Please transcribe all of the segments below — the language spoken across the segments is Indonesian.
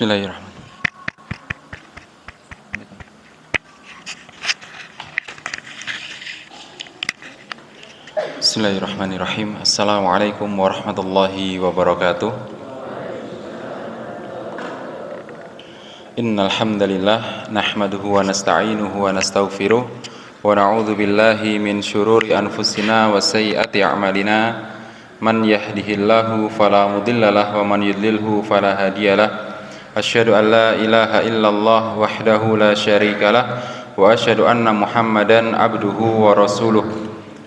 Bismillahirrahmanirrahim. Bismillahirrahmanirrahim. Assalamualaikum warahmatullahi wabarakatuh. Innal hamdalillah nahmaduhu wa nasta'inuhu wa nastaghfiruh wa na'udzu billahi min syururi anfusina wa sayyiati a'malina. Man yahdihillahu fala mudhillalah wa man yudlilhu fala hadiyalah. Asyhadu an la ilaha illallah wahdahu la syarikalah wa asyhadu anna Muhammadan abduhu wa rasuluh.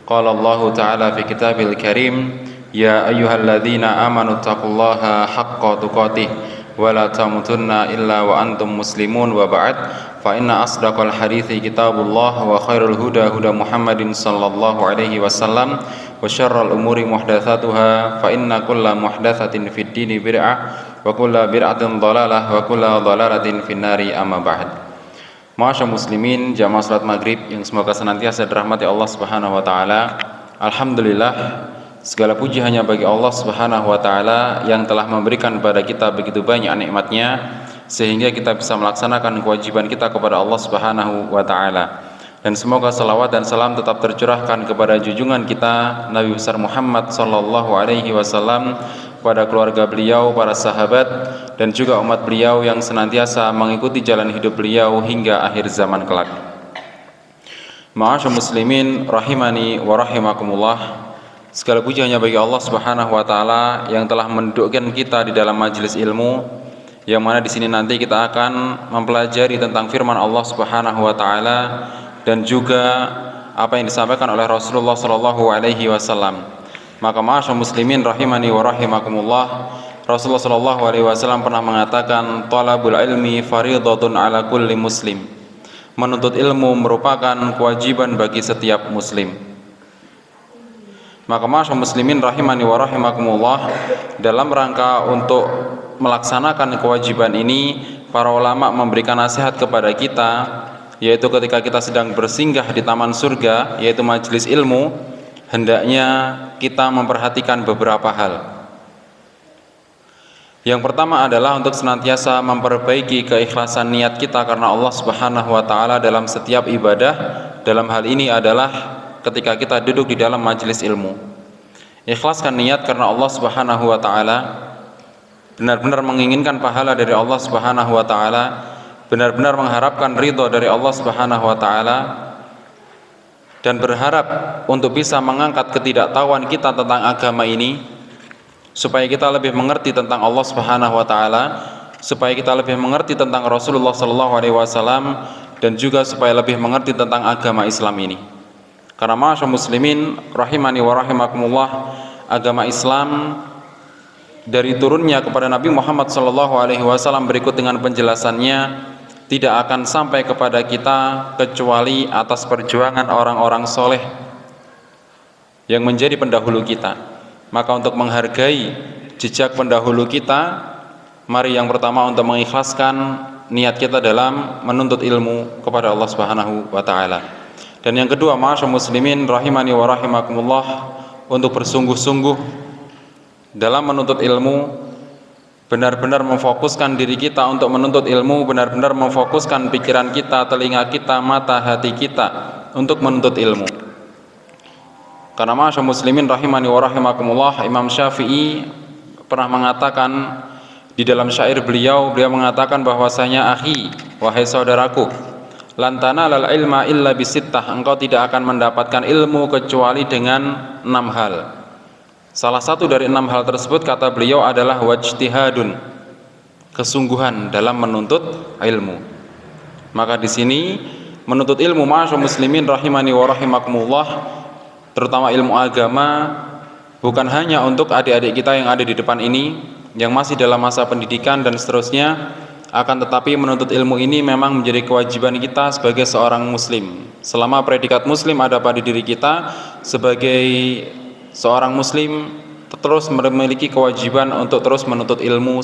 Qala Allah ta'ala fi kitabil karim, ya ayyuhalladzina amanu taqullaha haqqa tuqatih wa la tamutunna illa wa antum muslimun, wa ba'd. Fa inna asdaqal hadithi kitabullah wa khairul huda huda Muhammadin sallallahu alaihi wasallam wa syarrul umuri muhdatsatuha fa inna kulla muhdatsatin fid dini bid'ah wa kulla bid'atin dhalalah wa kulla dhalalatin finnari, amma ba'd. Ma'asyiral muslimin, jamaah salat maghrib yang semoga senantiasa dirahmati Allah Subhanahu wa taala. Alhamdulillah, segala puji hanya bagi Allah Subhanahu wa taala yang telah memberikan kepada kita begitu banyak nikmat-Nya sehingga kita bisa melaksanakan kewajiban kita kepada Allah Subhanahu wa taala. Dan semoga salawat dan salam tetap tercurahkan kepada junjungan kita Nabi besar Muhammad sallallahu alaihi wasallam, pada keluarga beliau, para sahabat, dan juga umat beliau yang senantiasa mengikuti jalan hidup beliau hingga akhir zaman kelak. Ma'asyiral muslimin rahimani wa rahimakumullah. Segala puji hanya bagi Allah Subhanahu wa taala yang telah mendudukkan kita di dalam majelis ilmu, yang mana di sini nanti kita akan mempelajari tentang firman Allah Subhanahu wa taala dan juga apa yang disampaikan oleh Rasulullah sallallahu alaihi wasallam. Maka ma'asyiral muslimin rahimani wa rahimakumullah, Rasulullah sallallahu alaihi wasallam pernah mengatakan, talabul ilmi fardhatun ala kulli muslim. Menuntut ilmu merupakan kewajiban bagi setiap muslim. Maka ma'asyiral muslimin rahimani wa rahimakumullah, dalam rangka untuk melaksanakan kewajiban ini, para ulama memberikan nasihat kepada kita, yaitu ketika kita sedang bersinggah di taman surga, yaitu majelis ilmu, hendaknya kita memperhatikan beberapa hal. Yang pertama adalah untuk senantiasa memperbaiki keikhlasan niat kita karena Allah Subhanahu wa taala dalam setiap ibadah. Dalam hal ini adalah ketika kita duduk di dalam majelis ilmu. Ikhlaskan niat karena Allah Subhanahu wa taala, benar-benar menginginkan pahala dari Allah Subhanahu wa taala, benar-benar mengharapkan ridho dari Allah Subhanahu wa taala, dan berharap untuk bisa mengangkat ketidaktahuan kita tentang agama ini, supaya kita lebih mengerti tentang Allah Subhanahu wa taala, supaya kita lebih mengerti tentang Rasulullah sallallahu alaihi wasallam, dan juga supaya lebih mengerti tentang agama Islam ini. Karena ma'asyiral muslimin rahimani wa rahimakumullah, agama Islam dari turunnya kepada Nabi Muhammad sallallahu alaihi wasallam berikut dengan penjelasannya tidak akan sampai kepada kita kecuali atas perjuangan orang-orang soleh yang menjadi pendahulu kita. Maka untuk menghargai jejak pendahulu kita, mari yang pertama untuk mengikhlaskan niat kita dalam menuntut ilmu kepada Allah Subhanahu wa taala. Dan yang kedua, ma'asyiral muslimin rahimani wa rahimakumullah, untuk bersungguh-sungguh dalam menuntut ilmu, benar-benar memfokuskan diri kita untuk menuntut ilmu, benar-benar memfokuskan pikiran kita, telinga kita, mata, hati kita untuk menuntut ilmu. Karena ma'asyiral muslimin rahimani wa rahimakumullah, Imam Syafi'i pernah mengatakan di dalam syair beliau mengatakan bahwasanya, akhi, wahai saudaraku, lan tanalal ilma illa bisittah, engkau tidak akan mendapatkan ilmu kecuali dengan 6 hal. Salah satu dari 6 hal tersebut, kata beliau, adalah wajtihadun, kesungguhan dalam menuntut ilmu. Maka di sini menuntut ilmu, ma'asyiral muslimin rahimani wa rahimakumullah, terutama ilmu agama, bukan hanya untuk adik-adik kita yang ada di depan ini yang masih dalam masa pendidikan dan seterusnya, akan tetapi menuntut ilmu ini memang menjadi kewajiban kita sebagai seorang muslim. Selama predikat muslim ada pada diri kita, sebagai seorang muslim terus memiliki kewajiban untuk terus menuntut ilmu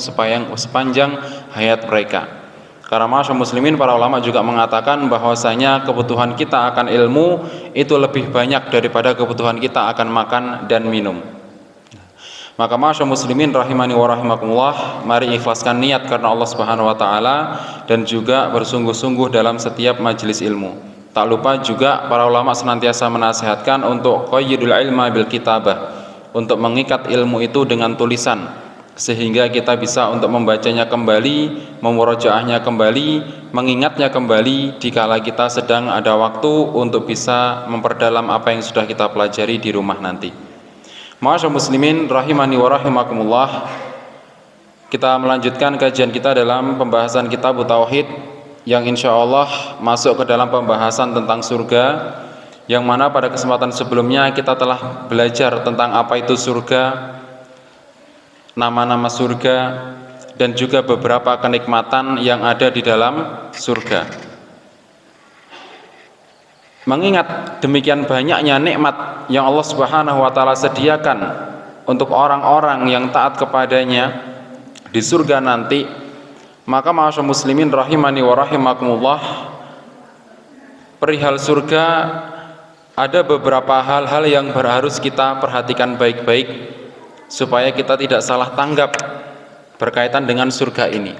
sepanjang hayat mereka. Karena ma'asyiral muslimin, para ulama juga mengatakan bahwasanya kebutuhan kita akan ilmu itu lebih banyak daripada kebutuhan kita akan makan dan minum. Maka ma'asyiral muslimin rahimani wa rahimakumullah, mari ikhlaskan niat karena Allah Subhanahu wa taala dan juga bersungguh-sungguh dalam setiap majelis ilmu. Tak lupa juga para ulama senantiasa menasihatkan untuk qayyidul ilma bil kitabah, untuk mengikat ilmu itu dengan tulisan, sehingga kita bisa untuk membacanya kembali, memurojaahnya kembali, mengingatnya kembali dikala kita sedang ada waktu untuk bisa memperdalam apa yang sudah kita pelajari di rumah nanti. Ma'asyiral muslimin rahimani wa rahimakumullah, kita melanjutkan kajian kita dalam pembahasan kitab Tauhid yang insya Allah masuk ke dalam pembahasan tentang surga, yang mana pada kesempatan sebelumnya kita telah belajar tentang apa itu surga, nama-nama surga, dan juga beberapa kenikmatan yang ada di dalam surga. Mengingat demikian banyaknya nikmat yang Allah Subhanahu wa taala sediakan untuk orang-orang yang taat kepadanya di surga nanti, maka ma'asyiral muslimin rahimani wa rahimakumullah, perihal surga ada beberapa hal-hal yang harus kita perhatikan baik-baik supaya kita tidak salah tanggap berkaitan dengan surga ini.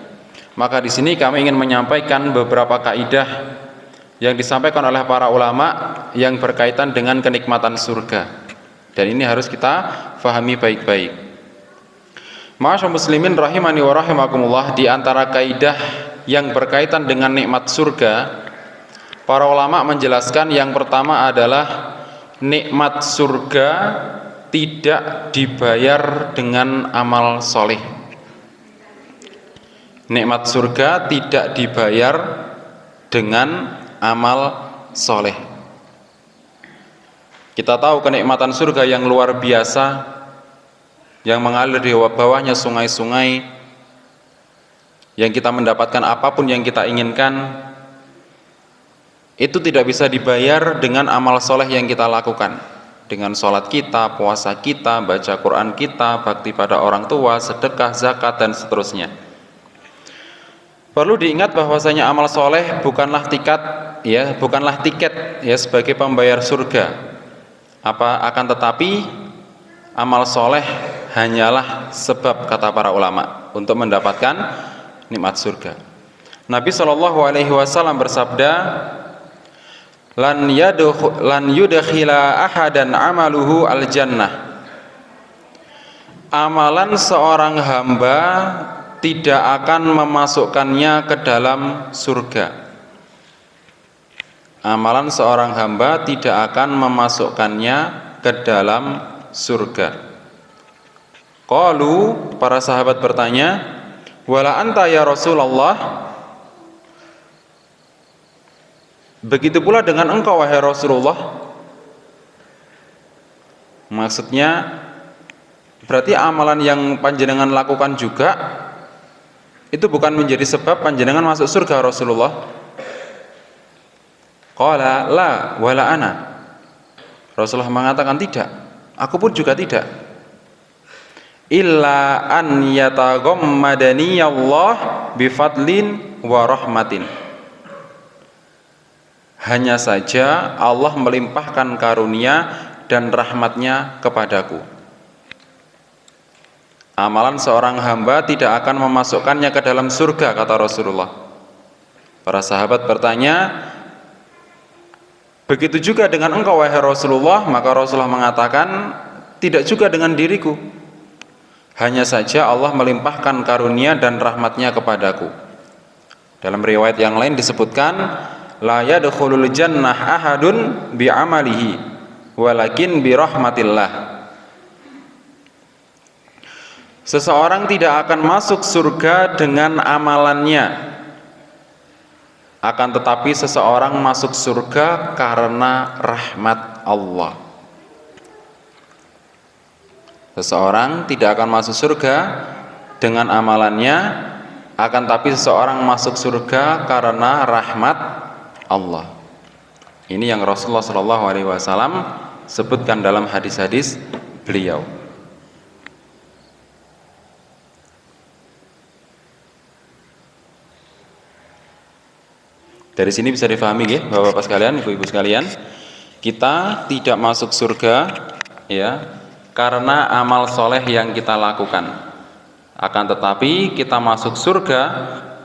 Maka di sini kami ingin menyampaikan beberapa kaidah yang disampaikan oleh para ulama yang berkaitan dengan kenikmatan surga, dan ini harus kita fahami baik-baik. Ma'asyiral muslimin rahimani wa rahimakumullah, di antara kaidah yang berkaitan dengan nikmat surga, para ulama menjelaskan yang pertama adalah nikmat surga tidak dibayar dengan amal soleh. Nikmat surga tidak dibayar dengan amal soleh. Kita tahu kenikmatan surga yang luar biasa, yang mengalir di bawahnya sungai-sungai, yang kita mendapatkan apapun yang kita inginkan, itu tidak bisa dibayar dengan amal soleh yang kita lakukan, dengan sholat kita, puasa kita, baca Quran kita, bakti pada orang tua, sedekah, zakat, dan seterusnya. Perlu diingat bahwasanya amal soleh bukanlah tiket sebagai pembayar surga. Akan tetapi amal soleh hanyalah sebab, kata para ulama, untuk mendapatkan nikmat surga. Nabi SAW bersabda, lan yudkhila ahadan amaluhu al jannah. Amalan seorang hamba tidak akan memasukkannya ke dalam surga. Amalan seorang hamba tidak akan memasukkannya ke dalam surga. Qalu, para sahabat bertanya, wala anta ya Rasulullah? Begitu pula dengan engkau wahai Rasulullah? Maksudnya berarti amalan yang panjenengan lakukan juga itu bukan menjadi sebab panjenengan masuk surga Rasulullah? Qala la wala ana. Rasulullah mengatakan tidak, aku pun juga tidak. Illa an yataghammadani Allah bifadlin wa rahmatin. Hanya saja Allah melimpahkan karunia dan rahmatnya kepadaku. Amalan seorang hamba tidak akan memasukkannya ke dalam surga, kata Rasulullah. Para sahabat bertanya, begitu juga dengan engkau wahai Rasulullah? Maka Rasulullah mengatakan, tidak juga dengan diriku. Hanya saja Allah melimpahkan karunia dan rahmatnya kepadaku. Dalam riwayat yang lain disebutkan, la yadkhulul jannah ahadun bi'amalihi walakin birahmatillah. Seseorang tidak akan masuk surga dengan amalannya, akan tetapi seseorang masuk surga karena rahmat Allah. Seseorang tidak akan masuk surga dengan amalannya, akan tetapi seseorang masuk surga karena rahmat Allah. Ini yang Rasulullah SAW sebutkan dalam hadis-hadis beliau. Dari sini bisa difahami ya, Bapak-bapak sekalian, Ibu-ibu sekalian, kita tidak masuk surga ya karena amal soleh yang kita lakukan. Akan tetapi kita masuk surga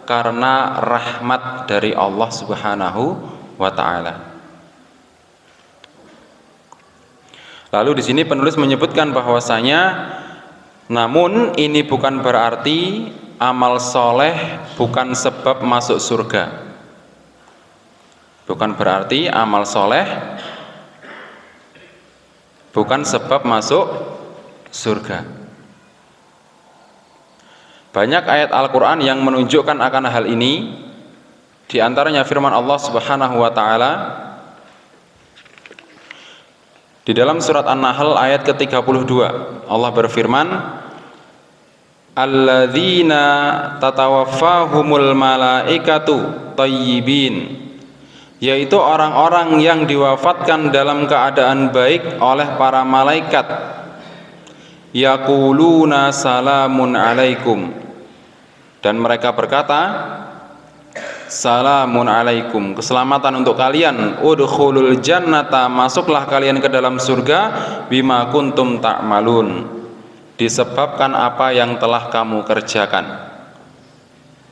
karena rahmat dari Allah Subhanahu wa ta'ala. Lalu di sini penulis menyebutkan bahwasanya namun ini bukan berarti amal soleh bukan sebab masuk surga. Bukan berarti amal soleh bukan sebab masuk surga. Banyak ayat Al-Quran yang menunjukkan akan hal ini. Di antaranya firman Allah Subhanahu wa ta'ala di dalam surat An-Nahl ayat ke-32. Allah berfirman, alladzina tatawaffahumul malaikatu thayyibin, yaitu orang-orang yang diwafatkan dalam keadaan baik oleh para malaikat. Yaquluna salamun alaikum, dan mereka berkata, salamun alaikum, keselamatan untuk kalian. Udkhulul jannata, masuklah kalian ke dalam surga. Bima kuntum ta'malun, disebabkan apa yang telah kamu kerjakan.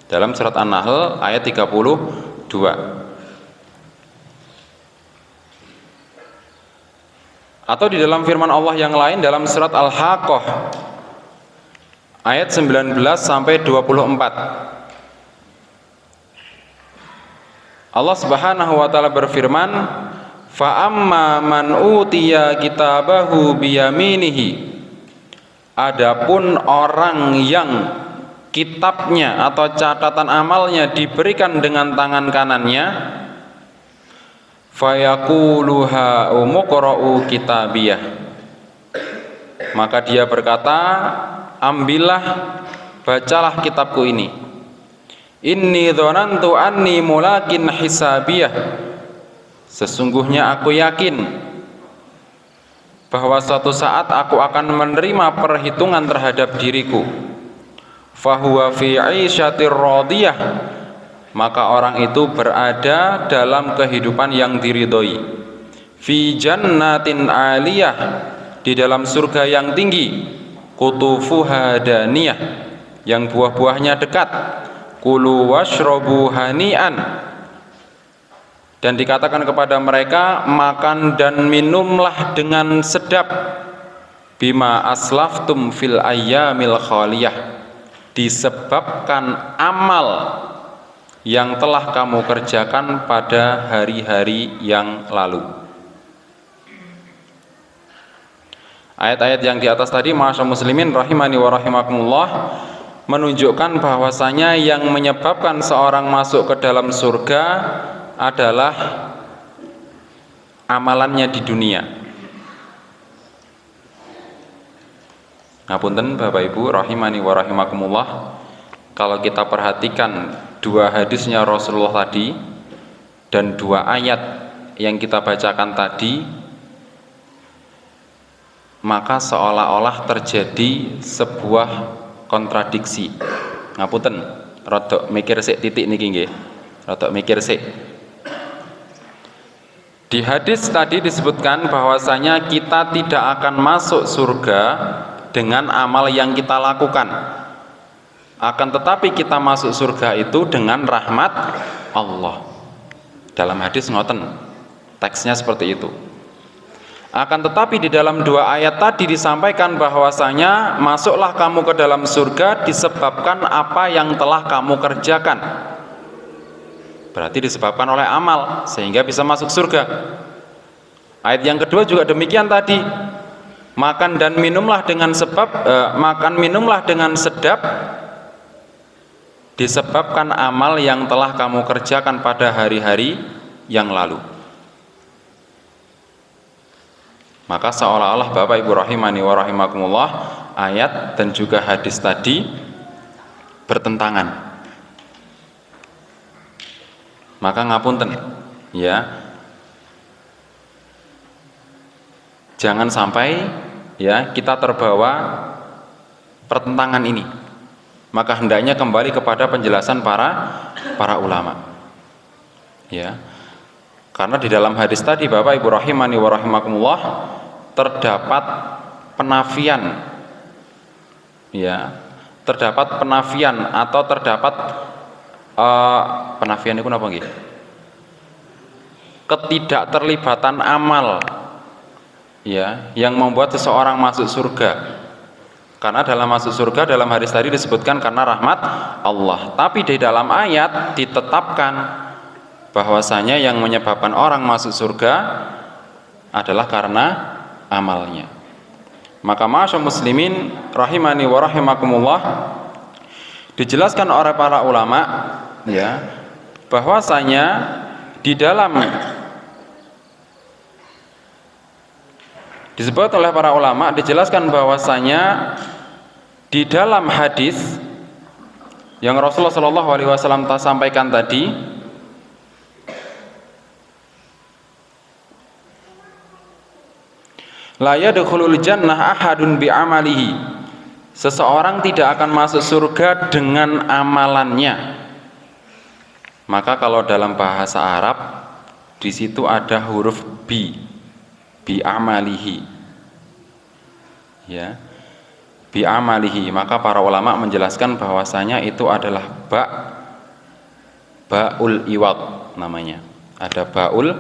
Dalam surat An-Nahl ayat 32. Atau di dalam firman Allah yang lain dalam surat Al-Haqqah ayat 19 sampai 24. Allah Subhanahu wa taala berfirman, fa amma man utiya kitabahu biyaminihi, adapun orang yang kitabnya atau catatan amalnya diberikan dengan tangan kanannya, fayaqulu ha umqra'u kitabiyah, maka dia berkata, ambillah, bacalah kitabku ini. Inni dzanantu anni mulakin hisabiyah, sesungguhnya aku yakin bahwa suatu saat aku akan menerima perhitungan terhadap diriku. Fahuwa fi 'isyatir radiyah, maka orang itu berada dalam kehidupan yang diridhoi. Fi jannatin 'aliyah, di dalam surga yang tinggi. Qutufuha daniyah, yang buah-buahnya dekat. Kulu washrobu hani'an, dan dikatakan kepada mereka, makan dan minumlah dengan sedap. Bima aslaftum fil ayyamil khaliyah, disebabkan amal yang telah kamu kerjakan pada hari-hari yang lalu. Ayat-ayat yang di atas tadi, ma'asyar muslimin rahimani wa rahimakumullah, menunjukkan bahwasanya yang menyebabkan seorang masuk ke dalam surga adalah amalannya di dunia. Ngapunten Bapak Ibu rahimani wa rahimakumullah, kalau kita perhatikan dua hadisnya Rasulullah tadi dan dua ayat yang kita bacakan tadi, maka seolah-olah terjadi sebuah kontradiksi. Ngapunten, rodok mikir sik titik niki nggih. Rodok mikir sik. Di hadis tadi disebutkan bahwasanya kita tidak akan masuk surga dengan amal yang kita lakukan. Akan tetapi kita masuk surga itu dengan rahmat Allah. Dalam hadis ngoten, teksnya seperti itu. Akan tetapi di dalam dua ayat tadi disampaikan bahwasanya masuklah kamu ke dalam surga disebabkan apa yang telah kamu kerjakan. Berarti disebabkan oleh amal sehingga bisa masuk surga. Ayat yang kedua juga demikian tadi. Makan dan minumlah dengan makan minumlah dengan sedap disebabkan amal yang telah kamu kerjakan pada hari-hari yang lalu. Maka seolah-olah Bapak Ibu rahimani wa rahimakumullah, ayat dan juga hadis tadi bertentangan. Maka ngapunten ya, jangan sampai ya kita terbawa pertentangan ini. Maka hendaknya kembali kepada penjelasan para ulama. Ya. Karena di dalam hadis tadi Bapak Ibu rahimani wa rahimakumullah terdapat penafian, ya, terdapat penafian atau terdapat penafian itu apa nggih? Ketidakterlibatan amal, ya, yang membuat seseorang masuk surga. Karena dalam masuk surga dalam hadis tadi disebutkan karena rahmat Allah. Tapi di dalam ayat ditetapkan bahwasanya yang menyebabkan orang masuk surga adalah karena amalnya. Maka ma'asyar muslimin rahimani wa rahimakumullah, dijelaskan oleh para ulama, ya, bahwasanya di dalam disebut oleh para ulama, dijelaskan bahwasanya di dalam hadis yang Rasulullah Shallallahu Alaihi Wasallam sampaikan tadi, la yadkhulul jannah ahadun bi amalihi, seseorang tidak akan masuk surga dengan amalannya. Maka kalau dalam bahasa Arab di situ ada huruf bi amalihi, ya, bi amalihi, maka para ulama menjelaskan bahwasanya itu adalah baul iwad namanya, ada baul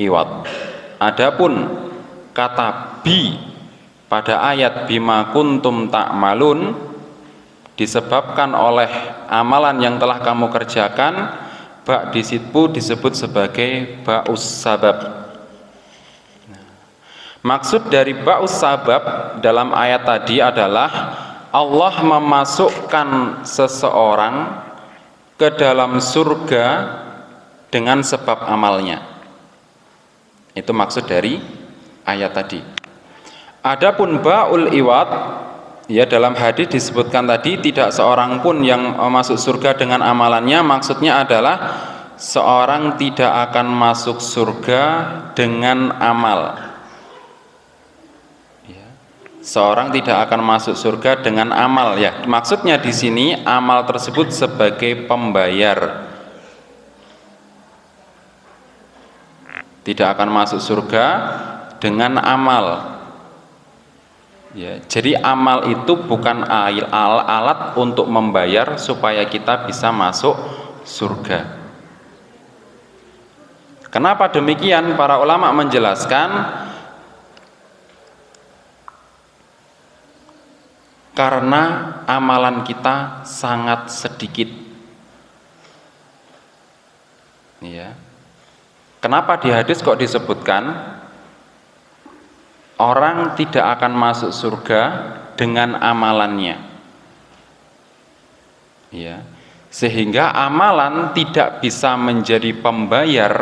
iwad. Adapun kata bi pada ayat bima kuntum ta'malun disebabkan oleh amalan yang telah kamu kerjakan, ba di situ disebut sebagai ba'us sabab. Maksud dari ba'us sabab dalam ayat tadi adalah Allah memasukkan seseorang ke dalam surga dengan sebab amalnya. Itu maksud dari ayat tadi. Adapun ba'ul iwad, ya, dalam hadis disebutkan tadi tidak seorang pun yang masuk surga dengan amalannya. Maksudnya adalah seorang tidak akan masuk surga dengan amal. Seorang tidak akan masuk surga dengan amal, ya. Maksudnya di sini amal tersebut sebagai pembayar. Tidak akan masuk surga dengan amal. Ya, jadi amal itu bukan alat untuk membayar supaya kita bisa masuk surga. Kenapa demikian? Para ulama menjelaskan karena amalan kita sangat sedikit, ya. Kenapa di hadis kok disebutkan orang tidak akan masuk surga dengan amalannya, ya, sehingga amalan tidak bisa menjadi pembayar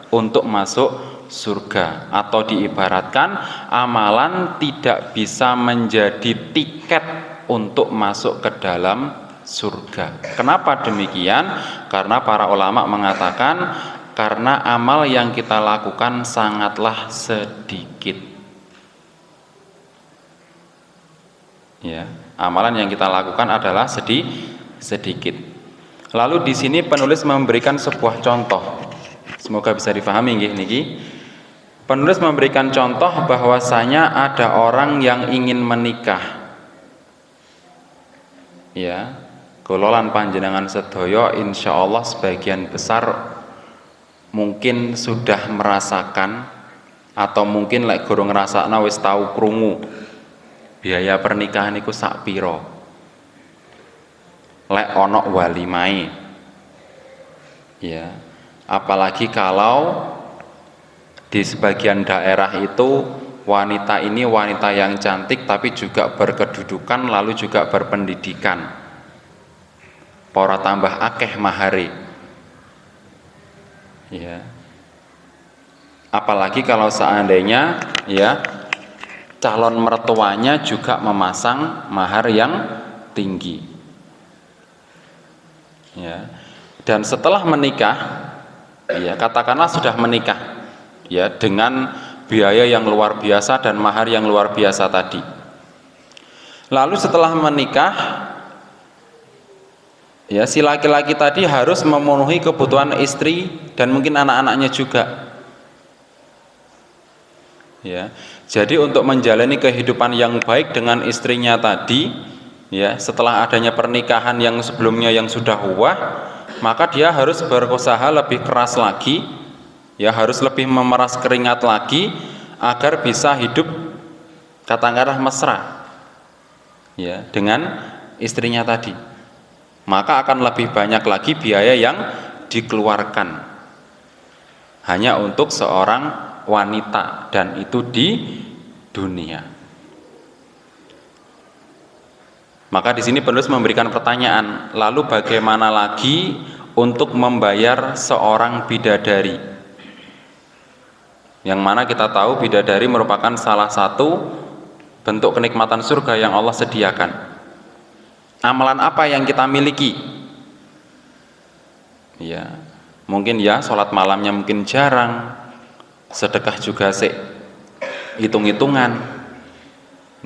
untuk masuk surga, atau diibaratkan amalan tidak bisa menjadi tiket untuk masuk ke dalam surga. Kenapa demikian? Karena para ulama mengatakan karena amal yang kita lakukan sangatlah sedikit, ya, amalan yang kita lakukan adalah sedikit. Lalu di sini penulis memberikan sebuah contoh, semoga bisa difahami niki. Penulis memberikan contoh bahwasanya ada orang yang ingin menikah, ya, kula panjenengan sedaya insyaallah sebagian besar mungkin sudah merasakan atau mungkin lek guru ngrasakna wis tau krungu biaya pernikahan iku sak pira lek ana walimahe, ya. Apalagi kalau di sebagian daerah itu wanita ini wanita yang cantik tapi juga berkedudukan lalu juga berpendidikan, pora tambah akeh mahare, ya. Apalagi kalau seandainya, ya, calon mertuanya juga memasang mahar yang tinggi, ya. Dan setelah menikah, ya, katakanlah sudah menikah, ya, dengan biaya yang luar biasa dan mahar yang luar biasa tadi. Lalu setelah menikah, ya, si laki-laki tadi harus memenuhi kebutuhan istri dan mungkin anak-anaknya juga. Ya. Jadi untuk menjalani kehidupan yang baik dengan istrinya tadi, ya, setelah adanya pernikahan yang sebelumnya yang sudah wah, maka dia harus berusaha lebih keras lagi, ya, harus lebih memeras keringat lagi agar bisa hidup katakanlah mesra, ya, dengan istrinya tadi. Maka akan lebih banyak lagi biaya yang dikeluarkan hanya untuk seorang wanita, dan itu di dunia. Maka di sini penulis memberikan pertanyaan, lalu bagaimana lagi untuk membayar seorang bidadari? Yang mana kita tahu bidadari merupakan salah satu bentuk kenikmatan surga yang Allah sediakan. Amalan apa yang kita miliki? Ya, mungkin ya sholat malamnya mungkin jarang, sedekah juga hitung-hitungan,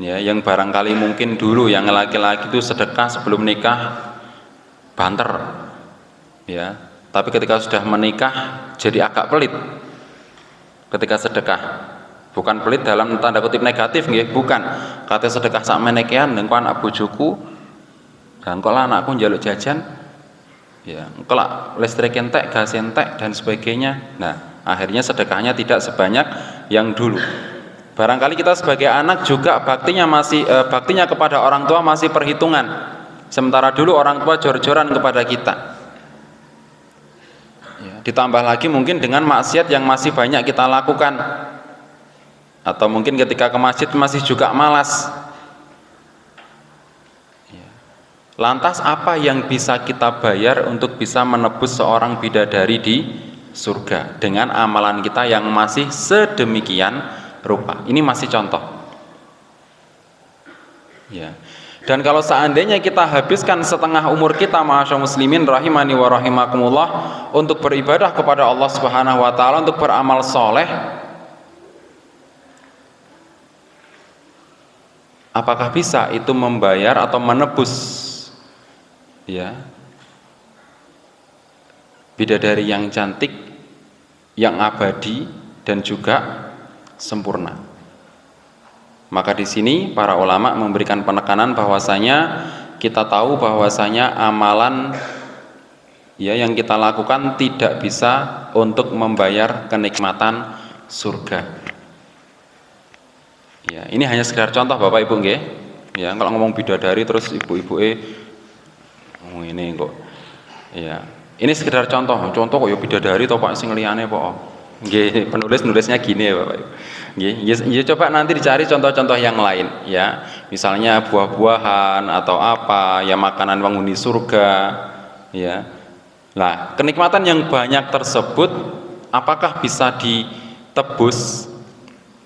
ya, yang barangkali mungkin dulu yang laki-laki itu sedekah sebelum nikah banter, ya, tapi ketika sudah menikah jadi agak pelit ketika sedekah. Bukan pelit dalam tanda kutip negatif, nggih, bukan. Kata sedekah sak menekean engko anak bojoku, engko lah anakku njaluk jajan, ya, engko lah listrik entek, gas entek dan sebagainya. Nah, akhirnya sedekahnya tidak sebanyak yang dulu. Barangkali kita sebagai anak juga baktinya kepada orang tua masih perhitungan. Sementara dulu orang tua jor-joran kepada kita. Ya, ditambah lagi mungkin dengan maksiat yang masih banyak kita lakukan. Atau mungkin ketika ke masjid masih juga malas. Ya. Lantas apa yang bisa kita bayar untuk bisa menebus seorang bidadari di surga dengan amalan kita yang masih sedemikian rupa? Ini masih contoh, ya. Dan kalau seandainya kita habiskan setengah umur kita, ma'asyar muslimin rahimani wa rahimakumullah, untuk beribadah kepada Allah Subhanahu wa taala, untuk beramal soleh, apakah bisa itu membayar atau menebus, ya, bidadari yang cantik, yang abadi dan juga sempurna? Maka di sini para ulama memberikan penekanan bahwasanya kita tahu bahwasanya amalan, ya, yang kita lakukan tidak bisa untuk membayar kenikmatan surga. Ya, ini hanya sekedar contoh Bapak Ibu, nggih. Ya, kalau ngomong bidadari terus ibu-ibu ini kok. Ya, ini sekedar contoh kok ya bidadari to Pak sing liyane kok. Nggih, nulisnya gini ya Bapak Ibu. Nggih, coba nanti dicari contoh-contoh yang lain, ya. Misalnya buah-buahan atau apa, ya, makanan penghuni surga, ya. Nah, kenikmatan yang banyak tersebut apakah bisa ditebus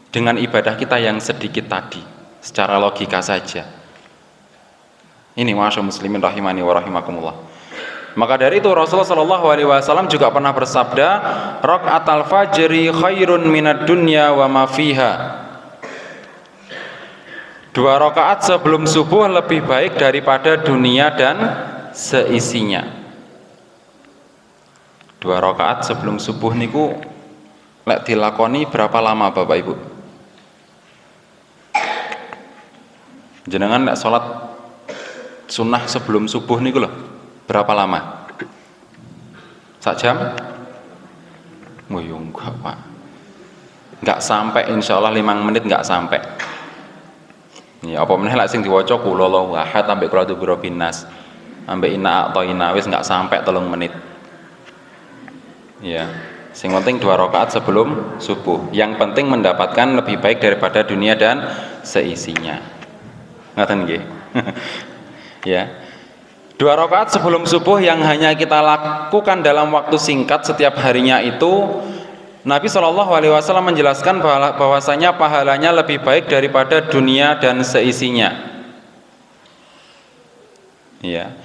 dengan ibadah kita yang sedikit tadi? Secara logika saja. Ini ma'asyar muslimin rahimani wa rahimakumullah. Maka dari itu Rasulullah SAW juga pernah bersabda, rakaatal fajri khairun minad dunya wa ma fiha. 2 rakaat sebelum subuh lebih baik daripada dunia dan seisinya. 2 rakaat sebelum subuh niku lek dilakoni berapa lama Bapak Ibu? Jenengan lek salat sunnah sebelum subuh niku lho, berapa lama? Sak jam? Oh ya enggak Pak, enggak sampai, insyaallah 5 menit enggak sampai. Ya apa meneh lek sing diwaca qul huwallahu ahad sampai qul a'udzu birabbin nas, sampai inna a'thaina wis enggak sampai 3 menit. Ya, sing penting 2 rakaat sebelum subuh. Yang penting mendapatkan lebih baik daripada dunia dan seisinya. Ngaten nggih. Ya. 2 rakaat sebelum subuh yang hanya kita lakukan dalam waktu singkat setiap harinya itu, Nabi SAW menjelaskan bahwasanya pahalanya lebih baik daripada dunia dan seisinya. Ya.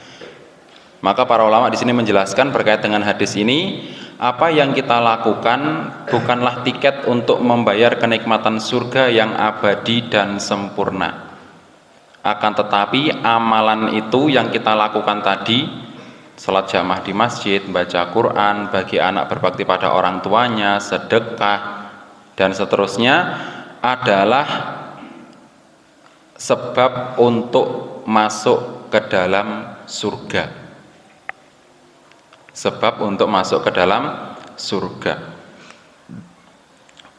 Maka para ulama di sini menjelaskan berkait dengan hadis ini, apa yang kita lakukan bukanlah tiket untuk membayar kenikmatan surga yang abadi dan sempurna. Akan tetapi amalan itu yang kita lakukan tadi, salat jamaah di masjid, baca Quran, bagi anak berbakti pada orang tuanya, sedekah dan seterusnya, adalah sebab untuk masuk ke dalam surga. Sebab untuk masuk ke dalam surga,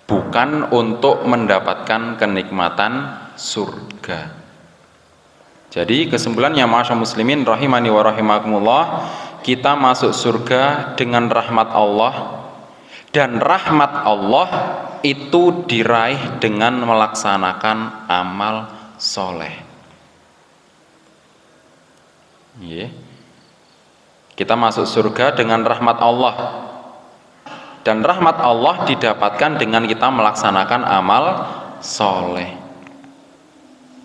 bukan untuk mendapatkan kenikmatan surga. Jadi kesimpulannya, ma'asyiral muslimin rahimani wa rahimakumullah, kita masuk surga dengan rahmat Allah, dan rahmat Allah itu diraih dengan melaksanakan amal soleh. Kita masuk surga dengan rahmat Allah, dan rahmat Allah didapatkan dengan kita melaksanakan amal soleh.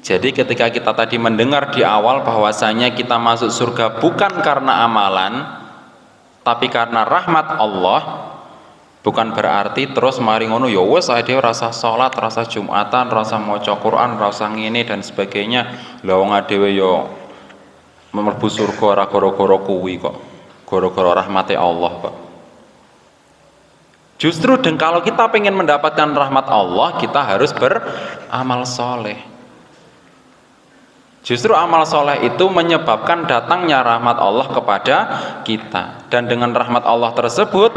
Jadi ketika kita tadi mendengar di awal bahwasanya kita masuk surga bukan karena amalan, tapi karena rahmat Allah, bukan berarti terus mari ngono ya wis ae rasa salat, rasa Jumatan, rasa maca Quran, rasa ngene dan sebagainya. Lah wong dhewe ya mlebu surga ora gara-gara kuwi kok. Gara-gara rahmate Allah kok. Justru dan kalau kita pengen mendapatkan rahmat Allah, kita harus beramal soleh. Justru amal soleh itu menyebabkan datangnya rahmat Allah kepada kita, dan dengan rahmat Allah tersebut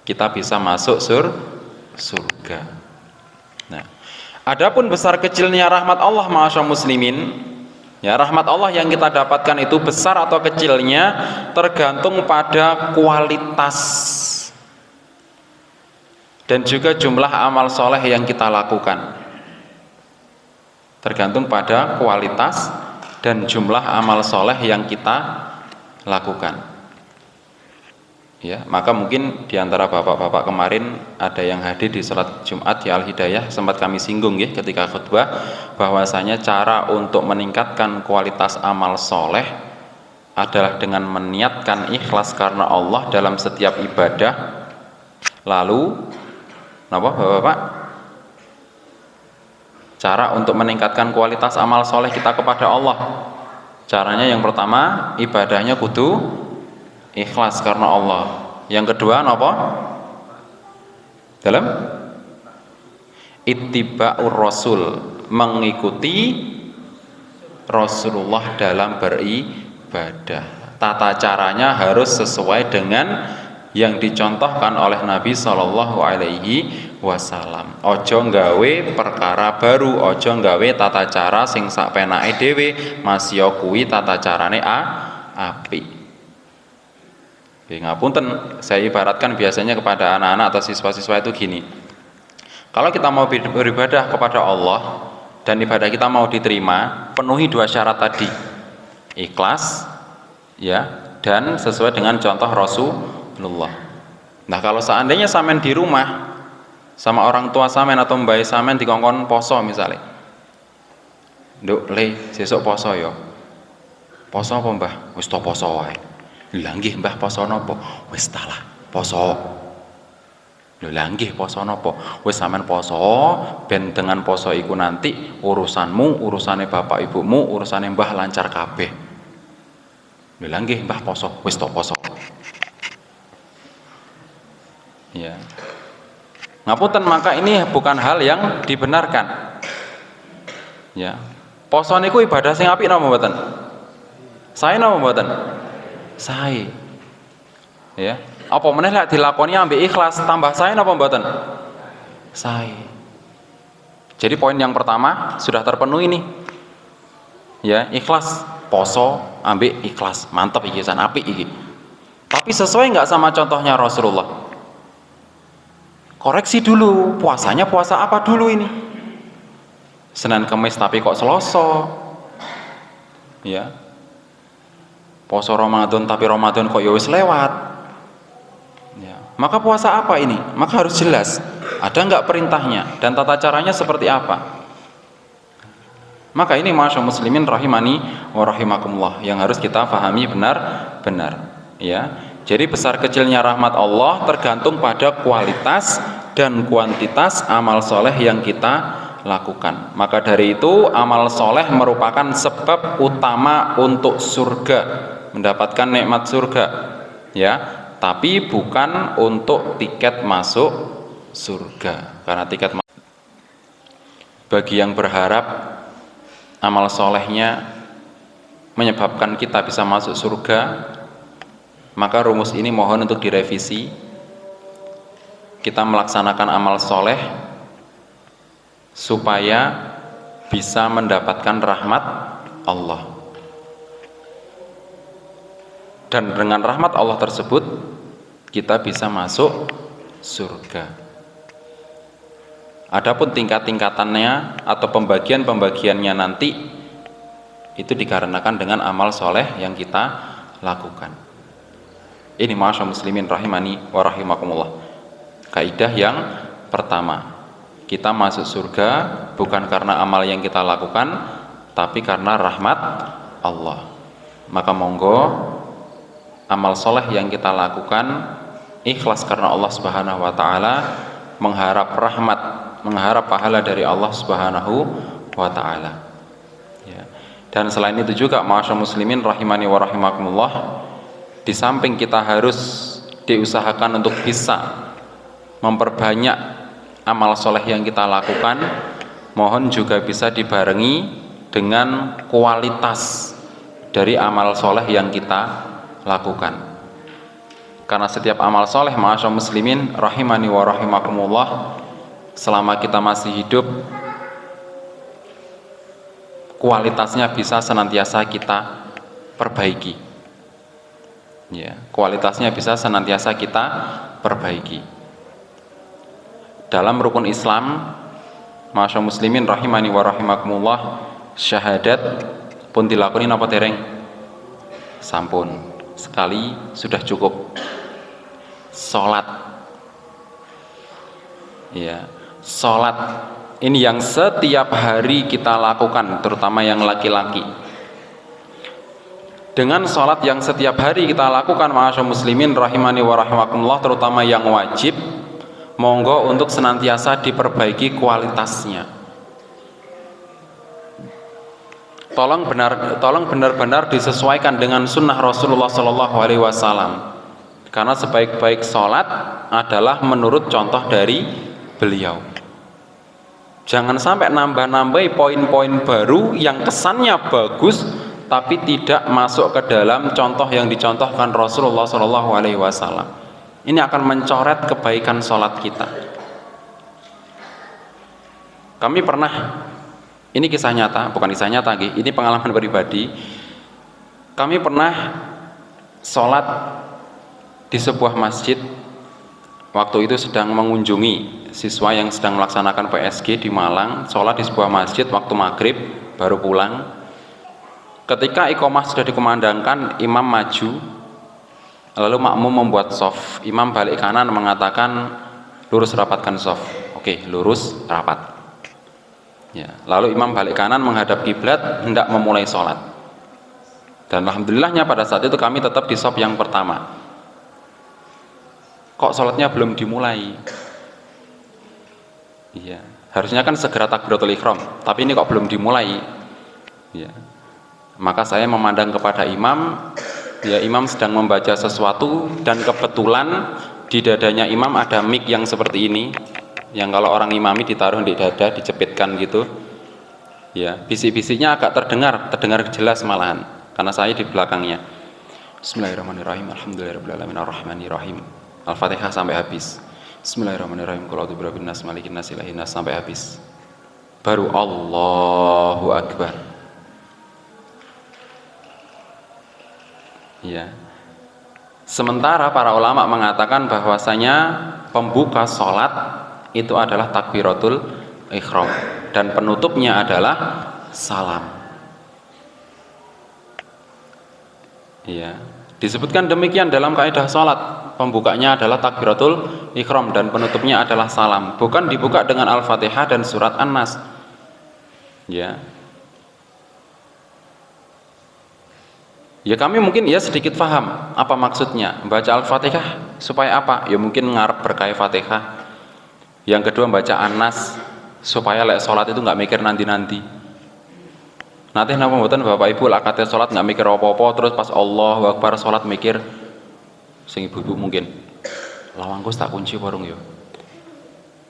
kita bisa masuk surga. Nah, adapun besar kecilnya rahmat Allah, ma'asyiral muslimin, ya, rahmat Allah yang kita dapatkan itu besar atau kecilnya tergantung pada kualitas dan juga jumlah amal soleh yang kita lakukan. Tergantung pada kualitas dan jumlah amal soleh yang kita lakukan. Ya, maka mungkin diantara bapak-bapak kemarin ada yang hadir di salat Jumat di Al-Hidayah, sempat kami singgung ya ketika khutbah, bahwasanya cara untuk meningkatkan kualitas amal soleh adalah dengan meniatkan ikhlas karena Allah dalam setiap ibadah. Lalu, apa bapak-bapak? Cara untuk meningkatkan kualitas amal soleh kita kepada Allah, caranya yang pertama, ibadahnya kudu ikhlas karena Allah. Yang kedua apa? Dalam ittiba'ur rasul, mengikuti Rasulullah dalam beribadah. Tata caranya harus sesuai dengan yang dicontohkan oleh Nabi Shallallahu Alaihi Wasallam. Ojo nggawe perkara baru, ojo nggawe tata cara sing sak penake dhewe, masya kuwi tata carane apik. Ngapunten, saya ibaratkan biasanya kepada anak-anak atau siswa-siswa itu gini. Kalau kita mau beribadah kepada Allah dan ibadah kita mau diterima, penuhi dua syarat tadi. Ikhlas, ya, dan sesuai dengan contoh Rasulullah. Nah, kalau seandainya sampean di rumah sama orang tua sampean atau mbae sampean dikongkon poso misalnya. Nduk, le, sesuk poso ya. Poso apa, Mbah? Wis to poso wae. Lha nggih, Mbah, poso napa? Wis ta lah, poso. Lha nggih, poso napa? Wis sampean poso ben dengan poso iku nanti urusanmu, urusane bapak ibumu, urusane Mbah lancar kabeh. Lha nggih, Mbah, poso. Wis to poso. Ya. Ngapunten, maka ini bukan hal yang dibenarkan. Ya. Poso niku ibadah sing apik napa mboten? Sae napa mboten? Sae. Ya. Apa meneh lek dilakoni ambek ikhlas tambah sae napa mboten? Sae. Jadi poin yang pertama sudah terpenuhi nih. Ya, ikhlas, poso ambek ikhlas. Mantap iki, san apik iki. Tapi sesuai enggak sama contohnya Rasulullah? Koreksi dulu, puasanya puasa apa dulu ini? Senin Kemis tapi kok Selasa? Ya. Poso Ramadan tapi Ramadan kok ya wis lewat. Ya. Maka puasa apa ini? Maka harus jelas. Ada enggak perintahnya dan tata caranya seperti apa? Maka ini ma'asyiral muslimin rahimani wa rahimakumullah yang harus kita pahami benar-benar, ya. Jadi besar kecilnya rahmat Allah tergantung pada kualitas dan kuantitas amal soleh yang kita lakukan. Maka dari itu amal soleh merupakan sebab utama untuk surga, mendapatkan nikmat surga, ya. Tapi bukan untuk tiket masuk surga. Karena bagi yang berharap amal solehnya menyebabkan kita bisa masuk surga, maka rumus ini mohon untuk direvisi. Kita melaksanakan amal soleh supaya bisa mendapatkan rahmat Allah, dan dengan rahmat Allah tersebut kita bisa masuk surga. Adapun tingkat-tingkatannya atau pembagian-pembagiannya nanti itu dikarenakan dengan amal soleh yang kita lakukan. Ini ma'asyar muslimin rahimani wa rahimakumullah, kaidah yang pertama. Kita masuk surga bukan karena amal yang kita lakukan, tapi karena rahmat Allah. Maka monggo amal soleh yang kita lakukan ikhlas karena Allah Subhanahu wa ta'ala, mengharap rahmat, mengharap pahala dari Allah Subhanahu wa ta'ala, ya. Dan selain itu juga ma'asyar muslimin rahimani wa rahimakumullah, di samping kita harus diusahakan untuk bisa memperbanyak amal soleh yang kita lakukan, mohon juga bisa dibarengi dengan kualitas dari amal soleh yang kita lakukan. Karena setiap amal soleh ma'asyar muslimin rahimani wa rahimakumullah, selama kita masih hidup, kualitasnya bisa senantiasa kita perbaiki, ya, kualitasnya bisa senantiasa kita perbaiki. Dalam rukun Islam ma'asyar muslimin rahimani wa rahimakumullah, syahadat pun dilakuin apa dereng? Sampun, sekali sudah cukup. Salat, ya, salat ini yang setiap hari kita lakukan, terutama yang laki-laki. Dengan salat yang setiap hari kita lakukan ma'asyar muslimin rahimani wa rahimakumullah, terutama yang wajib, monggo untuk senantiasa diperbaiki kualitasnya. Tolong benar-benar disesuaikan dengan sunnah Rasulullah Shallallahu Alaihi Wasallam, karena sebaik-baik sholat adalah menurut contoh dari beliau. Jangan sampai nambah-nambahi poin-poin baru yang kesannya bagus tapi tidak masuk ke dalam contoh yang dicontohkan Rasulullah Shallallahu Alaihi Wasallam. Ini akan mencoret kebaikan sholat kita. Kami pernah, ini kisah nyata, bukan kisah nyata, ini pengalaman pribadi. Kami pernah sholat di sebuah masjid. Waktu itu sedang mengunjungi siswa yang sedang melaksanakan PSG di Malang. Sholat di sebuah masjid waktu maghrib, baru pulang. Ketika iqomah sudah dikumandangkan, imam maju, lalu makmum membuat shaf. Imam balik kanan mengatakan, lurus rapatkan shaf. Oke, lurus rapat, ya. Lalu imam balik kanan menghadap kiblat, hendak memulai sholat. Dan alhamdulillahnya pada saat itu kami tetap di shaf yang pertama. Kok sholatnya belum dimulai? Iya, harusnya kan segera takbiratul ihram, tapi ini kok belum dimulai, ya. Maka saya memandang kepada imam, ya, imam sedang membaca sesuatu, dan kebetulan di dadanya imam ada mic yang seperti ini, yang kalau orang imami ditaruh di dada, dicepitkan gitu, ya. Bisik-bisiknya agak terdengar jelas malahan, karena saya di belakangnya. Bismillahirrahmanirrahim, alhamdulillahirrahmanirrahim, ar-rahmanirrahim, Al-Fatihah sampai habis. Bismillahirrahmanirrahim, qul a'udzu birabbin nas, malikin nas, ilahin nas sampai habis. Baru Allahu Akbar. Ya. Sementara para ulama mengatakan bahwasanya pembuka sholat itu adalah takbiratul ihram dan penutupnya adalah salam. Ya. Disebutkan demikian dalam kaidah sholat, pembukanya adalah takbiratul ihram dan penutupnya adalah salam, bukan dibuka dengan Al-Fatihah dan surat An-Nas, ya. Ya, kami mungkin ya sedikit paham apa maksudnya baca Al-Fatihah supaya apa, ya mungkin ngarep berkah Fatihah. Yang kedua baca An-Nas supaya lek sholat itu nggak mikir nanti-nanti. Nanti napa mboten Bapak Ibu lakate sholat nggak mikir apa-apa, terus pas Allahu Akbar sholat mikir, sing ibu-ibu mungkin lawangku tak kunci warung yo,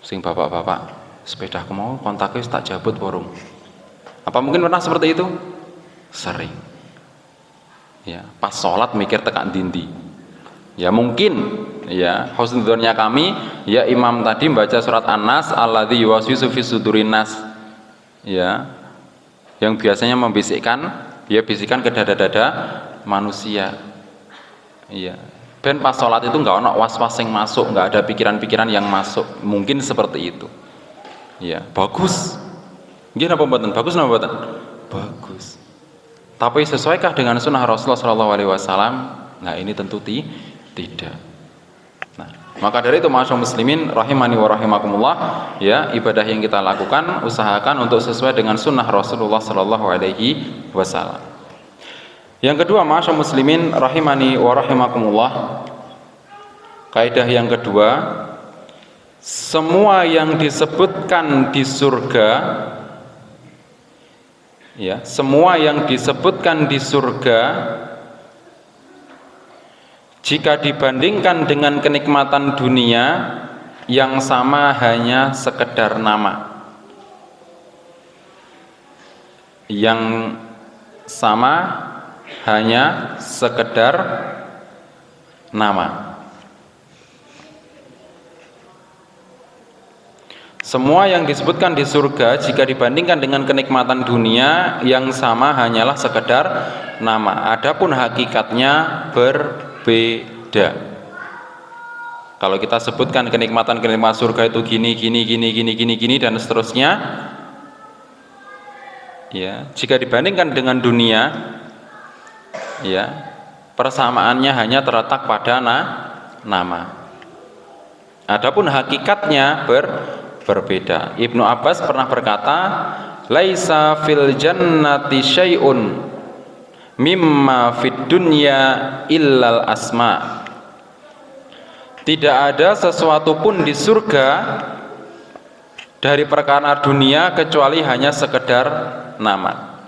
Sing bapak-bapak, sepedaku mau kontaknya tak jabut warung. Apa mungkin pernah seperti itu? Sering. Ya, pas sholat mikir tekan dindi. Ya mungkin, ya husnudzonnya kami, ya imam tadi membaca surat An-Nas, alladzi yuwaswisu fi sudurin nas. Ya, yang biasanya membisikkan, ya bisikan ke dada-dada manusia. Ya, ben pas sholat itu nggak ono was-was yang masuk, nggak ada pikiran-pikiran yang masuk, mungkin seperti itu. Ya, bagus. Gimana apa mboten? Bagus napa mboten? Bagus. Tapi sesuaikah dengan sunnah Rasulullah SAW? Nah ini tentu tidak. Nah, maka dari itu ma'asyiral muslimin rahimani wa rahimakumullah, ya ibadah yang kita lakukan usahakan untuk sesuai dengan sunnah Rasulullah SAW. Yang kedua ma'asyiral muslimin rahimani wa rahimakumullah, kaidah yang kedua, semua yang disebutkan di surga, ya semua yang disebutkan di surga jika dibandingkan dengan kenikmatan dunia yang sama hanya sekedar nama, yang sama hanya sekedar nama. Semua yang disebutkan di surga jika dibandingkan dengan kenikmatan dunia yang sama hanyalah sekedar nama. Adapun hakikatnya berbeda. Kalau kita sebutkan kenikmatan-kenikmatan surga itu gini dan seterusnya, ya, jika dibandingkan dengan dunia, ya, persamaannya hanya terletak pada nama. Adapun hakikatnya berbeda. Ibnu Abbas pernah berkata, laisa fil jannati syai'un mimma fid dunya illal asma. Tidak ada sesuatu pun di surga dari perkara dunia kecuali hanya sekedar nama.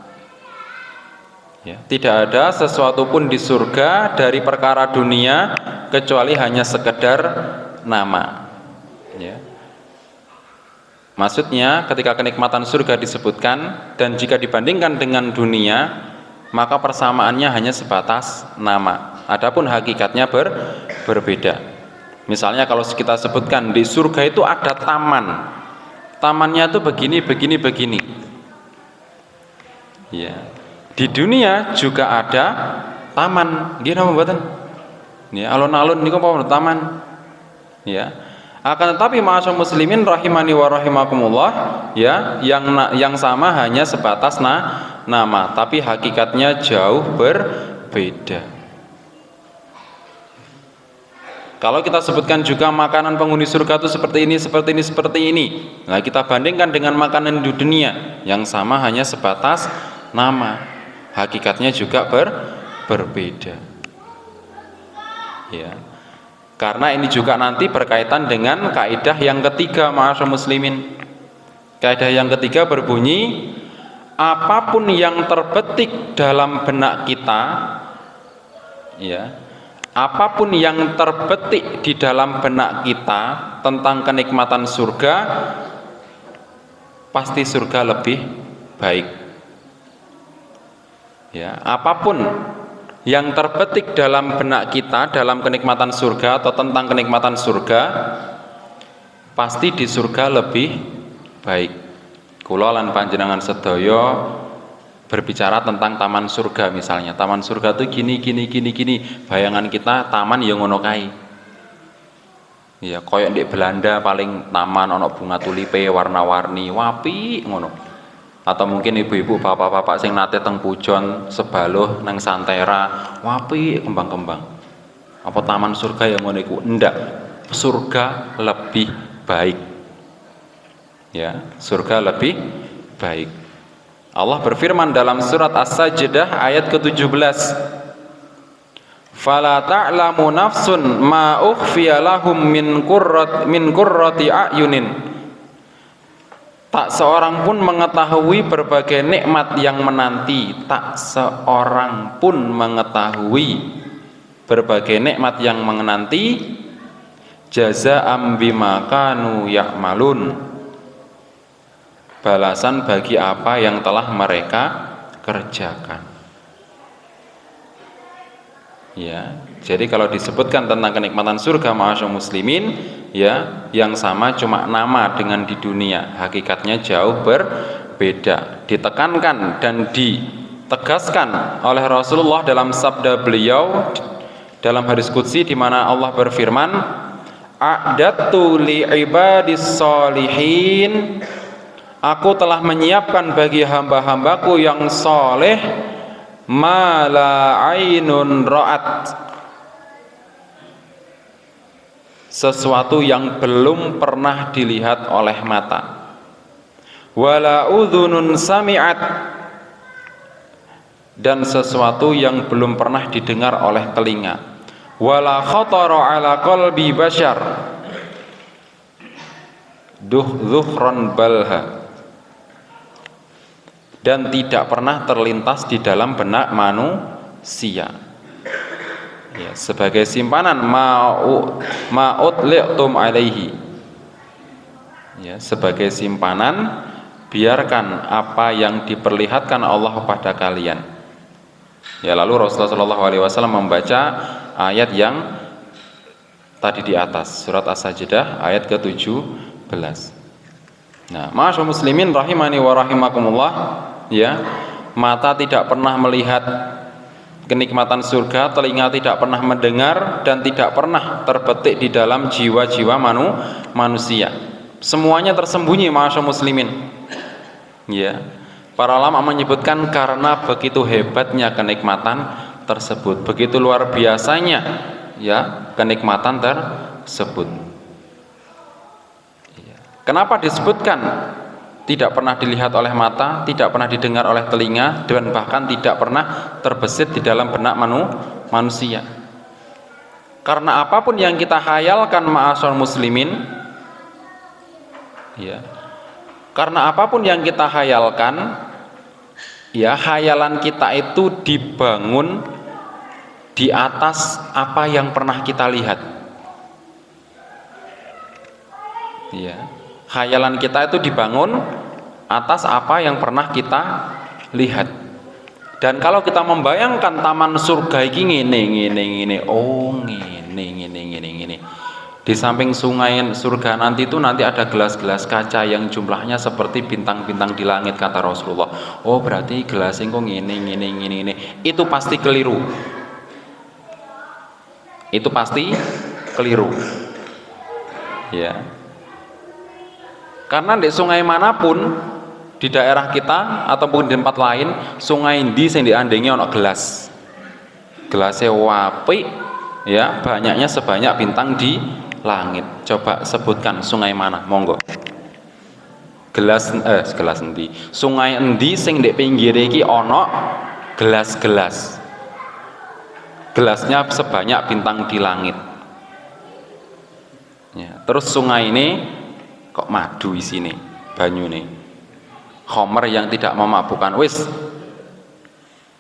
Ya, tidak ada sesuatu pun di surga dari perkara dunia kecuali hanya sekedar nama. Ya. Maksudnya ketika kenikmatan surga disebutkan dan jika dibandingkan dengan dunia, maka persamaannya hanya sebatas nama. Adapun hakikatnya berbeda. Misalnya kalau kita sebutkan di surga itu ada taman. Tamannya itu begini. Ya. Di dunia juga ada taman. Nggih napa mboten? Ya, alun-alun niku apa taman? Ya. Akan tetapi ma'asyiral muslimin rahimani wa rahimakumullah, ya, yang sama hanya sebatas nama, tapi hakikatnya jauh berbeda. Kalau kita sebutkan juga makanan penghuni surga itu seperti ini. Nah, kita bandingkan dengan makanan di dunia yang sama hanya sebatas nama, hakikatnya juga berbeda. Ya. Karena ini juga nanti berkaitan dengan kaidah yang ketiga ma'asyiral muslimin. Kaidah yang ketiga berbunyi, apapun yang terbetik dalam benak kita, ya, apapun yang terbetik di dalam benak kita tentang kenikmatan surga, pasti surga lebih baik. Ya, apapun yang terbetik dalam benak kita dalam kenikmatan surga atau tentang kenikmatan surga, pasti di surga lebih baik. Kula lan panjenengan sedaya berbicara tentang taman surga misalnya. Taman surga itu gini. Bayangan kita taman yang ngono kae. Ya, koyok di Belanda paling taman ono bunga tulipe warna-warni, wapi ngono. Atau mungkin ibu-ibu bapak-bapak sing nate teng Pujon Sebaluh nang Santera, wapi kembang-kembang. Apa taman surga yang ngono iku? Ndak. Surga lebih baik. Ya, surga lebih baik. Allah berfirman dalam surat As-Sajdah ayat ke-17. Fala ta'lamu nafsun ma ukhfiya lahum min qurrati a'yunin. Tak seorang pun mengetahui berbagai nikmat yang menanti. Tak seorang pun mengetahui berbagai nikmat yang menanti jazaa'am bima kanu ya'malun, balasan bagi apa yang telah mereka kerjakan. Ya, jadi kalau disebutkan tentang kenikmatan surga ma'asyarul muslimin, ya, yang sama cuma nama dengan di dunia, hakikatnya jauh berbeda. Ditekankan dan ditegaskan oleh Rasulullah dalam sabda beliau dalam hadis qudsi di mana Allah berfirman, a'dadtu li ibadis sholihin, aku telah menyiapkan bagi hamba-hambaku yang soleh ma la ainun ra'at, sesuatu yang belum pernah dilihat oleh mata, wala udhunun sami'at, dan sesuatu yang belum pernah didengar oleh telinga, wala khatara ala qalbi bashar dhuhran balha, dan tidak pernah terlintas di dalam benak manusia. Ya, sebagai simpanan ma'utli'tum alaihi, ya, sebagai simpanan biarkan apa yang diperlihatkan Allah pada kalian. Ya, lalu Rasulullah SAW membaca ayat yang tadi di atas, surat As-Sajdah ayat ke-17. Nah, ma'asyarul muslimin rahimani wa rahimakumullah, ya, mata tidak pernah melihat kenikmatan surga, telinga tidak pernah mendengar, dan tidak pernah terbetik di dalam jiwa-jiwa manusia. Semuanya tersembunyi ma'asyarul muslimin. Ya, para ulama menyebutkan karena begitu hebatnya kenikmatan tersebut, begitu luar biasanya, ya, kenikmatan tersebut. Ya. Kenapa disebutkan tidak pernah dilihat oleh mata, tidak pernah didengar oleh telinga, dan bahkan tidak pernah terbesit di dalam benak manusia? Karena apapun yang kita khayalkan ma'asyarul muslimin, ya, karena apapun yang kita khayalkan, ya, khayalan kita itu dibangun di atas apa yang pernah kita lihat. Ya, khayalan kita itu dibangun atas apa yang pernah kita lihat. Dan kalau kita membayangkan taman surga ini ngene, oh ngene. Di samping sungai surga nanti itu nanti ada gelas-gelas kaca yang jumlahnya seperti bintang-bintang di langit, kata Rasulullah. Oh, berarti gelas kok ngene. Itu pasti keliru. Itu pasti keliru. Ya. Karena di sungai manapun di daerah kita ataupun di tempat lain, sungai endi sing diandengi ana gelas. Gelasnya wapi, ya, banyaknya sebanyak bintang di langit. Coba sebutkan sungai mana, monggo. Gelas endi? Sungai endi sing ndek pinggir iki ana gelas-gelas. Gelasnya sebanyak bintang di langit. Ya, terus sungai ini kok madu isine, banyune. Khamr yang tidak memabukkan, wis.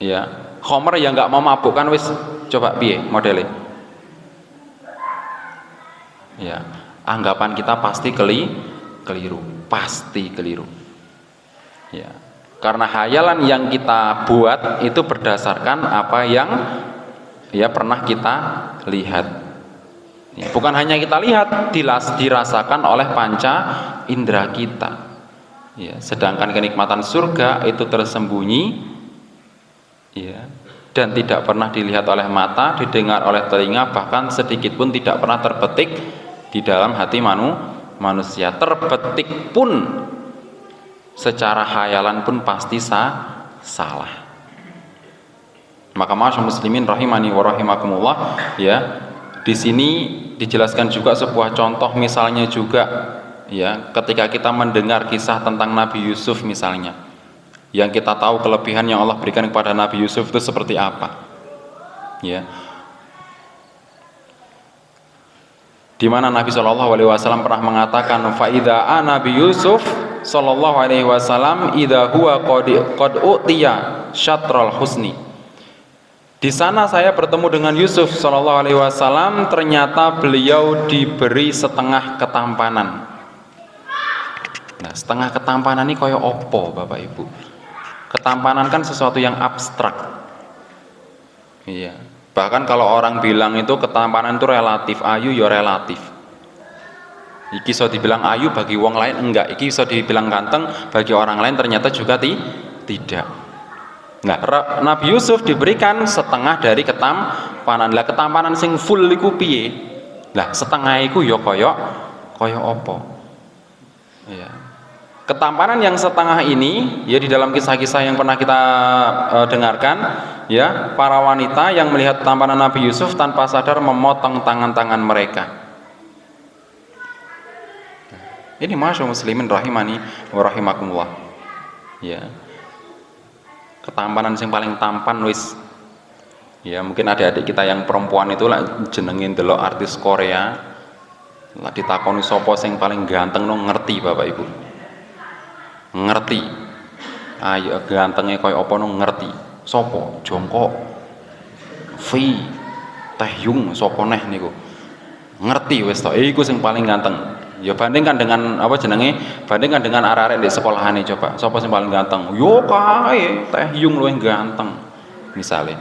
Ya, khamr yang enggak memabukkan, wis. Coba piye modelnya? Ya, anggapan kita pasti keliru, pasti keliru. Ya, karena khayalan yang kita buat itu berdasarkan apa yang ya pernah kita lihat. Ya, bukan hanya kita lihat, dirasakan oleh panca indera kita. Ya, sedangkan kenikmatan surga itu tersembunyi, ya, dan tidak pernah dilihat oleh mata, didengar oleh telinga, bahkan sedikit pun tidak pernah terbetik di dalam hati manusia. Terbetik pun secara khayalan pun pasti salah. Maka ma'asyarul muslimin rahimani wa rahimakumullah, ya, di sini dijelaskan juga sebuah contoh misalnya juga, ya, ketika kita mendengar kisah tentang Nabi Yusuf misalnya, yang kita tahu kelebihan yang Allah berikan kepada Nabi Yusuf itu seperti apa, ya, di mana Nabi SAW pernah mengatakan, faida Nabi Yusuf SAW idza huwa qad utiya syatral husni, Di sana saya bertemu dengan Yusuf sallallahu alaihi wasallam, ternyata beliau diberi setengah ketampanan. Nah, setengah ketampanan ini koyo opo Bapak Ibu? Ketampanan kan sesuatu yang abstrak. Iya. Bahkan kalau orang bilang itu ketampanan itu relatif, ayu ya relatif. Iki bisa dibilang ayu bagi wong lain enggak, iki bisa dibilang ganteng bagi orang lain ternyata juga tidak. Nah, Nabi Yusuf diberikan setengah dari ketampanan. Lah ketampanan sing full iku piye? Lah setengah iku ya kaya apa? Ya. Ketampanan yang setengah ini ya di dalam kisah-kisah yang pernah kita dengarkan ya, para wanita yang melihat ketampanan Nabi Yusuf tanpa sadar memotong tangan-tangan mereka. Ini masyaallah muslimin rahimani wa rahimakumullah. Ya. Ketampanan yang paling tampan wis ya, mungkin adik-adik kita yang perempuan itu lah jenengin delok artis Korea lah ditakoni sapa sing paling ganteng no ngerti Bapak Ibu, ngerti ayo gantengnya koyo apa no ngerti sapa Jongkok V Taehyung sapa neh niku ngerti wis to iku sing paling ganteng. Ya bandingkan dengan apa jenenge, bandingkan dengan arek-arek di sekolahane coba. Sapa sing paling ganteng? Yo kae Taehyung luwih ganteng. Misalnya.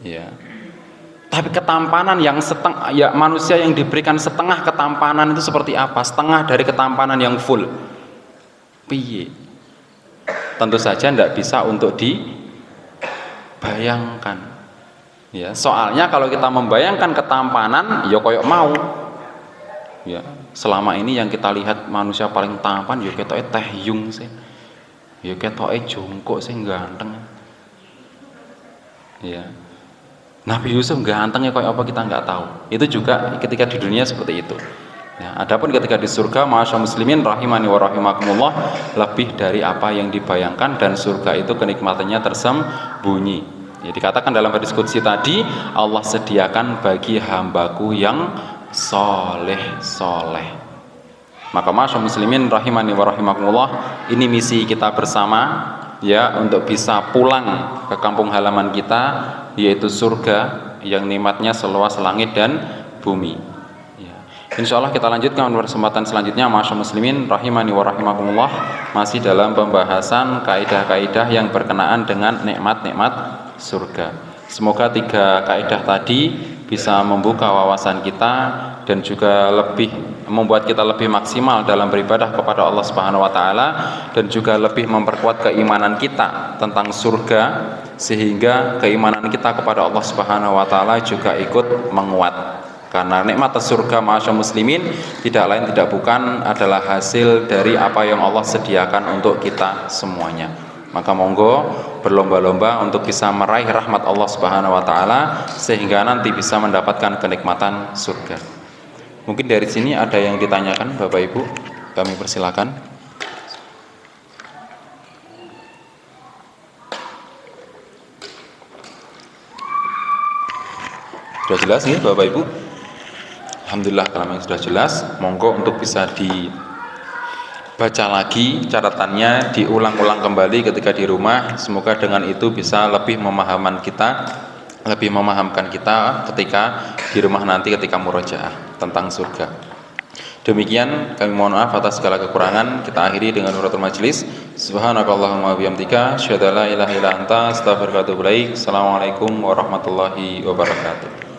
Ya. Tapi ketampanan yang setengah ya, manusia yang diberikan setengah ketampanan itu seperti apa? Setengah dari ketampanan yang full. Piye? Tentu saja tidak bisa untuk dibayangkan. Ya, soalnya kalau kita membayangkan ketampanan ya koyok mau. Ya, selama ini yang kita lihat manusia paling tampan ya ketoke Taehyung sih. Ya ketoke Jongkok sih ganteng. Ya. Nabi Yusuf ganteng ya kayak apa kita nggak tahu. Itu juga ketika di dunia seperti itu. Ya, adapun ketika di surga, masyaallah muslimin rahimani wa rahimakumullah, lebih dari apa yang dibayangkan, dan surga itu kenikmatannya tersembunyi. Ya, dikatakan dalam hadis qudsi tadi, Allah sediakan bagi hambaku yang soleh. Maka masyaallah muslimin rahimani wa rahimakumullah, ini misi kita bersama ya, untuk bisa pulang ke kampung halaman kita, yaitu surga yang nikmatnya seluas langit dan bumi ya. Insya Allah kita lanjutkan kesempatan selanjutnya masyaallah muslimin rahimani wa rahimakumullah, masih dalam pembahasan kaidah-kaidah yang berkenaan dengan nikmat-nikmat surga. Semoga 3 kaidah tadi bisa membuka wawasan kita dan juga lebih membuat kita lebih maksimal dalam beribadah kepada Allah Subhanahu wa taala, dan juga lebih memperkuat keimanan kita tentang surga, sehingga keimanan kita kepada Allah Subhanahu wa taala juga ikut menguat. Karena nikmat surga masyaallah muslimin tidak lain tidak bukan adalah hasil dari apa yang Allah sediakan untuk kita semuanya. Maka monggo berlomba-lomba untuk bisa meraih rahmat Allah Subhanahu wa taala sehingga nanti bisa mendapatkan kenikmatan surga. Mungkin dari sini ada yang ditanyakan Bapak Ibu, kami persilakan. Sudah jelas nih Bapak Ibu? Alhamdulillah kalau sudah jelas, monggo untuk bisa dibaca lagi catatannya, diulang-ulang kembali ketika di rumah. Semoga dengan itu bisa lebih memahamkan kita ketika di rumah nanti ketika murojaah tentang surga. Demikian, kami mohon maaf atas segala kekurangan. Kita akhiri dengan nuratul majlis. Subhanakallahumma wabihamdika, asyhadu an la ilaha illa anta, astaghfiruka wa atubu ilaik. Assalamualaikum warahmatullahi wabarakatuh.